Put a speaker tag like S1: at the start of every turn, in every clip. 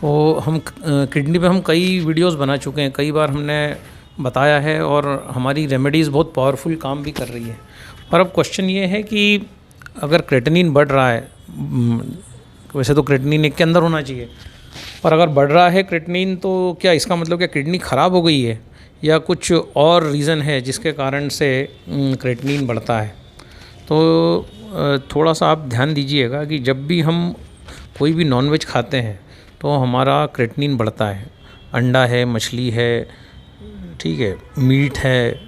S1: तो हम किडनी पे हम कई वीडियोस बना चुके हैं, कई बार हमने बताया है और हमारी रेमेडीज़ बहुत पावरफुल काम भी कर रही है। पर अब क्वेश्चन ये है कि अगर क्रेटिनिन बढ़ रहा है, वैसे तो क्रेटिनिन एक के अंदर होना चाहिए, पर अगर बढ़ रहा है क्रेटिनिन तो क्या इसका मतलब क्या किडनी ख़राब हो गई है या कुछ और रीज़न है जिसके कारण से क्रेटिनिन बढ़ता है। तो थोड़ा सा आप ध्यान दीजिएगा कि जब भी हम कोई भी नॉनवेज खाते हैं तो हमारा क्रेटिनिन बढ़ता है। अंडा है, मछली है, ठीक है, मीट है,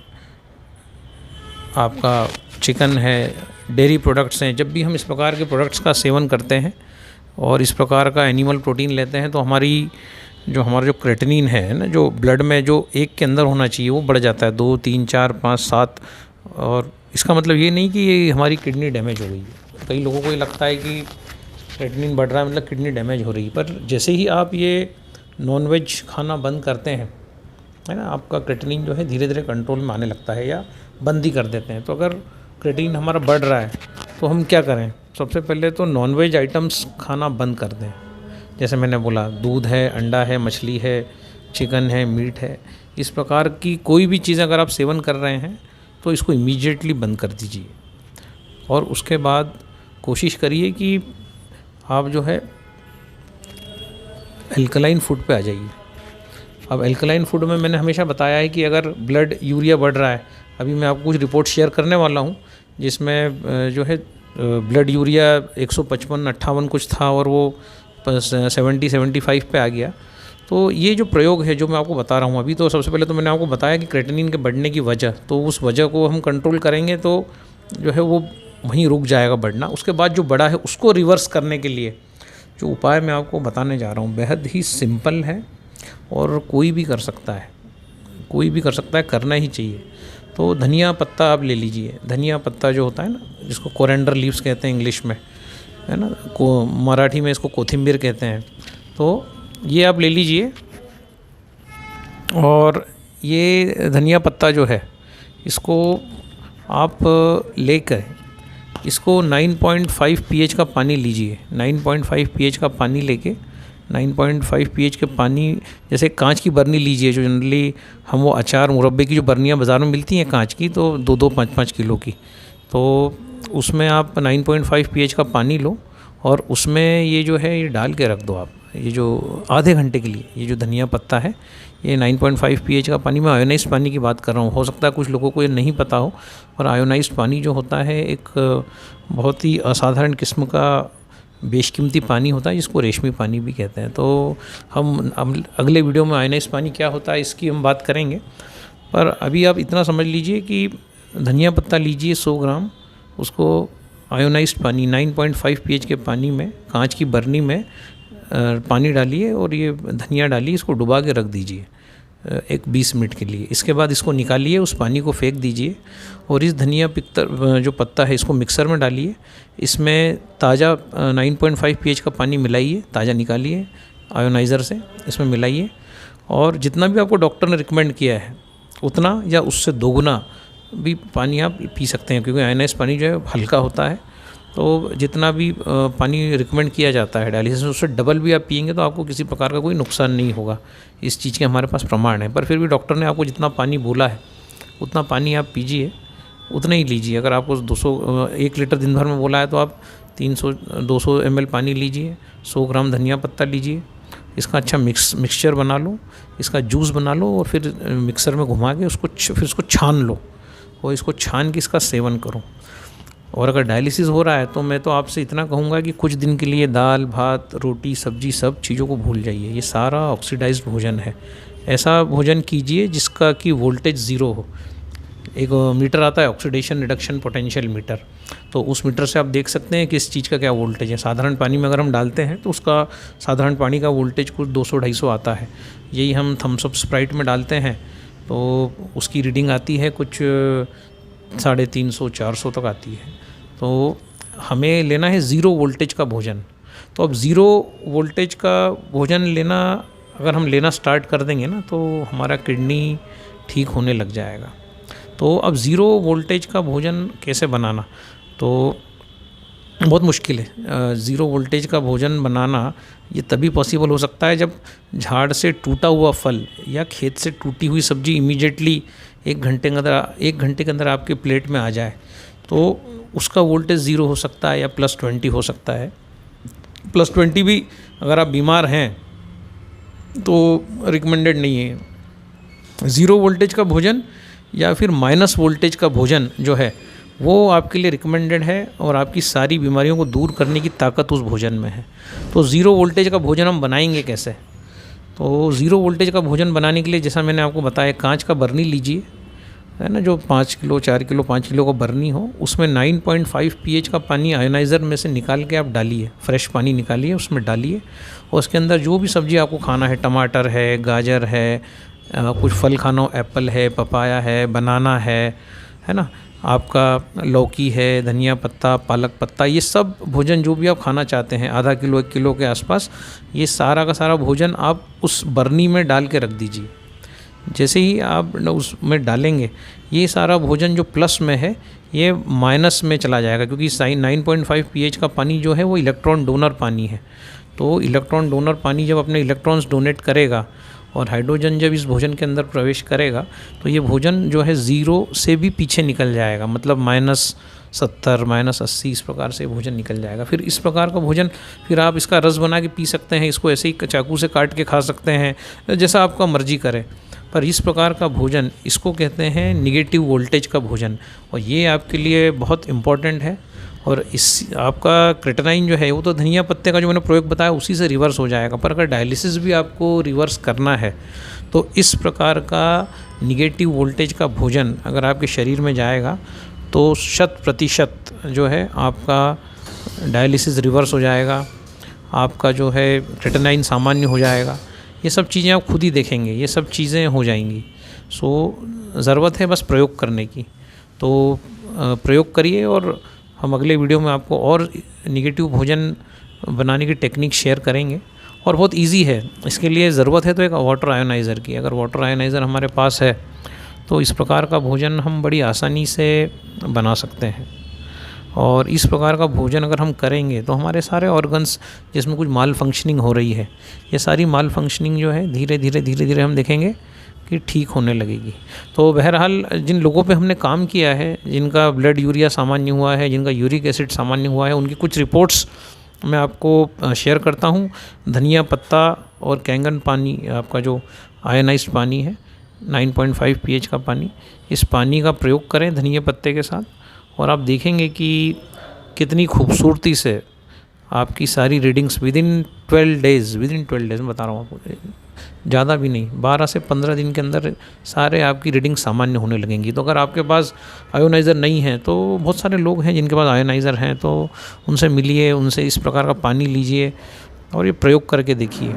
S1: आपका चिकन है, डेयरी प्रोडक्ट्स हैं, जब भी हम इस प्रकार के प्रोडक्ट्स का सेवन करते हैं और इस प्रकार का एनिमल प्रोटीन लेते हैं तो हमारा जो क्रेटिनिन है ना, जो ब्लड में जो एक के अंदर होना चाहिए वो बढ़ जाता है 2, 3, 4, 5, 7। और इसका मतलब ये नहीं कि ये हमारी किडनी डैमेज हो गई है। कई लोगों को ये लगता है कि क्रेटिनिन बढ़ रहा है मतलब किडनी डैमेज हो रही है, पर जैसे ही आप ये नॉनवेज खाना बंद करते हैं, है ना, आपका क्रेटिनिन जो है धीरे धीरे कंट्रोल में आने लगता है या बंद ही कर देते हैं। तो अगर क्रेटिनिन हमारा बढ़ रहा है तो हम क्या करें? सबसे पहले तो नॉनवेज आइटम्स खाना बंद कर दें। जैसे मैंने बोला, दूध है, अंडा है, मछली है, चिकन है, मीट है, इस प्रकार की कोई भी चीज़ अगर आप सेवन कर रहे हैं तो इसको इमीडिएटली बंद कर दीजिए। और उसके बाद कोशिश करिए कि आप जो है एल्कलाइन फूड पे आ जाइए। अब एल्कलाइन फूड में मैंने हमेशा बताया है कि अगर ब्लड यूरिया बढ़ रहा है, अभी मैं आपको कुछ रिपोर्ट शेयर करने वाला हूँ जिसमें जो है ब्लड यूरिया 155-58 कुछ था और वो 70-75 पे आ गया। तो ये जो प्रयोग है जो मैं आपको बता रहा हूँ अभी, तो सबसे पहले तो मैंने आपको बताया कि क्रेटिनिन के बढ़ने की वजह, तो उस वजह को हम कंट्रोल करेंगे तो जो है वो वहीं रुक जाएगा बढ़ना। उसके बाद जो बढ़ा है उसको रिवर्स करने के लिए जो उपाय मैं आपको बताने जा रहा हूँ बेहद ही सिंपल है और कोई भी कर सकता है, कोई भी कर सकता है, करना ही चाहिए। तो धनिया पत्ता आप ले लीजिए। धनिया पत्ता जो होता है ना, जिसको कोरेंडर लीव्स कहते हैं इंग्लिश में, है ना, मराठी में इसको कोथिंबीर कहते हैं। तो ये आप ले लीजिए और ये धनिया पत्ता जो है इसको आप लेकर इसको 9.5 pH का पानी लीजिए। 9.5 pH का पानी लेके 9.5 pH के पानी, जैसे कांच की बर्नी लीजिए, जो जनरली हम वो अचार मुरब्बे की जो बर्नियाँ बाज़ार में मिलती हैं कांच की, तो 2-2, 5-5 किलो की, तो उसमें आप 9.5 pH का पानी लो और उसमें ये जो है ये डाल के रख दो आप, ये जो आधे घंटे के लिए। ये जो धनिया पत्ता है ये 9.5 pH का पानी, मैं आयोनाइज्ड पानी की बात कर रहा हूँ। हो सकता है कुछ लोगों को ये नहीं पता हो, और आयोनाइज्ड पानी जो होता है एक बहुत ही असाधारण किस्म का बेशकीमती पानी होता है जिसको रेशमी पानी भी कहते हैं। तो हम अगले वीडियो में आयोनाइज्ड पानी क्या होता है इसकी हम बात करेंगे, पर अभी आप इतना समझ लीजिए कि धनिया पत्ता लीजिए 100 ग्राम, उसको आयोनाइज्ड पानी 9.5 pH के पानी में, कांच की बर्नी में पानी डालिए और ये धनिया डालिए, इसको डुबा के रख दीजिए एक 20 मिनट के लिए। इसके बाद इसको निकालिए, उस पानी को फेंक दीजिए और इस धनिया जो पत्ता है इसको मिक्सर में डालिए। इसमें ताज़ा 9.5 pH का पानी मिलाइए, ताज़ा निकालिए आयोनाइज़र से, इसमें मिलाइए और जितना भी आपको डॉक्टर ने रिकमेंड किया है उतना या उससे दोगुना भी पानी आप पी सकते हैं, क्योंकि आयोनाइज्ड पानी जो है हल्का होता है। तो जितना भी पानी रिकमेंड किया जाता है डायलिसिस, उससे डबल भी आप पिएंगे तो आपको किसी प्रकार का कोई नुकसान नहीं होगा। इस चीज़ के हमारे पास प्रमाण है। पर फिर भी डॉक्टर ने आपको जितना पानी बोला है उतना पानी आप पीजिए, उतना ही लीजिए। अगर आपको 1 लीटर दिन भर में बोला है तो आप 300-200 ml पानी लीजिए, 100 ग्राम धनिया पत्ता लीजिए, इसका अच्छा मिक्सचर बना लो, इसका जूस बना लो और फिर मिक्सर में घुमा के उसको छान लो और इसको छान के इसका सेवन करो। और अगर डायलिसिस हो रहा है तो मैं तो आपसे इतना कहूँगा कि कुछ दिन के लिए दाल, भात, रोटी, सब्जी सब चीज़ों को भूल जाइए। ये सारा ऑक्सीडाइज्ड भोजन है। ऐसा भोजन कीजिए जिसका कि वोल्टेज ज़ीरो हो। एक मीटर आता है, ऑक्सीडेशन रिडक्शन पोटेंशियल मीटर, तो उस मीटर से आप देख सकते हैं कि इस चीज़ का क्या वोल्टेज है। साधारण पानी में अगर हम डालते हैं तो उसका साधारण पानी का वोल्टेज कुछ 200-250 आता है। यही हम थम्स अप, स्प्राइट में डालते हैं तो उसकी रीडिंग आती है कुछ 350-400 तक आती है। तो हमें लेना है ज़ीरो वोल्टेज का भोजन। तो अब ज़ीरो वोल्टेज का भोजन अगर हम लेना स्टार्ट कर देंगे ना तो हमारा किडनी ठीक होने लग जाएगा। तो अब ज़ीरो वोल्टेज का भोजन कैसे बनाना, तो बहुत मुश्किल है। ज़ीरो वोल्टेज का भोजन बनाना ये तभी पॉसिबल हो सकता है जब झाड़ से टूटा हुआ फल या खेत से टूटी हुई सब्ज़ी इमीडिएटली 1 घंटे के अंदर आपके प्लेट में आ जाए, तो उसका वोल्टेज ज़ीरो हो सकता है या +20 हो सकता है। +20 भी अगर आप बीमार हैं तो रिकमेंडेड नहीं है। ज़ीरो वोल्टेज का भोजन या फिर माइनस वोल्टेज का भोजन जो है वो आपके लिए रिकमेंडेड है, और आपकी सारी बीमारियों को दूर करने की ताकत उस भोजन में है। तो ज़ीरो वोल्टेज का भोजन हम बनाएंगे कैसे? तो ज़ीरो वोल्टेज का भोजन बनाने के लिए जैसा मैंने आपको बताया, कांच का बर्नी लीजिए, है ना, जो 5 किलो 4 किलो 5 किलो का बर्नी हो, उसमें 9.5 pH का पानी आयोनाइज़र में से निकाल के आप डालिए, फ्रेश पानी निकालिए, उसमें डालिए, और उसके अंदर जो भी सब्ज़ी आपको खाना है, टमाटर है, गाजर है, कुछ फल खाना हो, एप्पल है, पपाया है, बनाना है ना, आपका लौकी है, धनिया पत्ता, पालक पत्ता, ये सब भोजन जो भी आप खाना चाहते हैं, आधा किलो 1 किलो के आसपास, ये सारा का सारा भोजन आप उस बर्नी में डाल के रख दीजिए। जैसे ही आप उसमें डालेंगे, ये सारा भोजन जो प्लस में है ये माइनस में चला जाएगा, क्योंकि 9.5 pH का पानी जो है वो इलेक्ट्रॉन डोनर पानी है। तो इलेक्ट्रॉन डोनर पानी जब अपने इलेक्ट्रॉन्स डोनेट करेगा और हाइड्रोजन जब इस भोजन के अंदर प्रवेश करेगा, तो ये भोजन जो है ज़ीरो से भी पीछे निकल जाएगा, मतलब -70 -80 इस प्रकार से भोजन निकल जाएगा। फिर इस प्रकार का भोजन फिर आप इसका रस बना के पी सकते हैं, इसको ऐसे ही चाकू से काट के खा सकते हैं, जैसा आपका मर्जी करे। पर इस प्रकार का भोजन, इसको कहते हैं निगेटिव वोल्टेज का भोजन, और ये आपके लिए बहुत इम्पॉर्टेंट है। और इस आपका क्रेटनाइन जो है वो तो धनिया पत्ते का जो मैंने प्रयोग बताया उसी से रिवर्स हो जाएगा, पर अगर डायलिसिस भी आपको रिवर्स करना है तो इस प्रकार का निगेटिव वोल्टेज का भोजन अगर आपके शरीर में जाएगा तो 100% जो है आपका डायलिसिस रिवर्स हो जाएगा, आपका जो है क्रेटनाइन सामान्य हो जाएगा। ये सब चीज़ें आप खुद ही देखेंगे, ये सब चीज़ें हो जाएंगी। ज़रूरत है बस प्रयोग करने की। तो प्रयोग करिए, और हम अगले वीडियो में आपको और निगेटिव भोजन बनाने की टेक्निक शेयर करेंगे, और बहुत इजी है। इसके लिए ज़रूरत है तो एक वाटर आयोनाइज़र की। अगर वाटर आयोनाइज़र हमारे पास है तो इस प्रकार का भोजन हम बड़ी आसानी से बना सकते हैं। और इस प्रकार का भोजन अगर हम करेंगे तो हमारे सारे ऑर्गन्स जिसमें कुछ माल फंक्शनिंग हो रही है, ये सारी माल फंक्शनिंग जो है धीरे धीरे हम देखेंगे कि ठीक होने लगेगी। तो बहरहाल जिन लोगों पे हमने काम किया है, जिनका ब्लड यूरिया सामान्य हुआ है, जिनका यूरिक एसिड सामान्य हुआ है, उनकी कुछ रिपोर्ट्स मैं आपको शेयर करता हूँ। धनिया पत्ता और कैंगन पानी, आपका जो आयनाइज्ड पानी है 9.5 pH का पानी, इस पानी का प्रयोग करें धनिया पत्ते के साथ, और आप देखेंगे कि कितनी खूबसूरती से आपकी सारी रीडिंग्स विदिन 12 डेज़ में बता रहा हूँ आपको, ज़्यादा भी नहीं, 12 से 15 दिन के अंदर सारे आपकी रीडिंग सामान्य होने लगेंगी। तो अगर आपके पास आयोनाइज़र नहीं है, तो बहुत सारे लोग हैं जिनके पास आयोनाइज़र हैं, तो उनसे मिलिए, उनसे इस प्रकार का पानी लीजिए और ये प्रयोग करके देखिए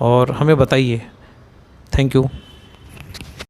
S1: और हमें बताइए। Thank you.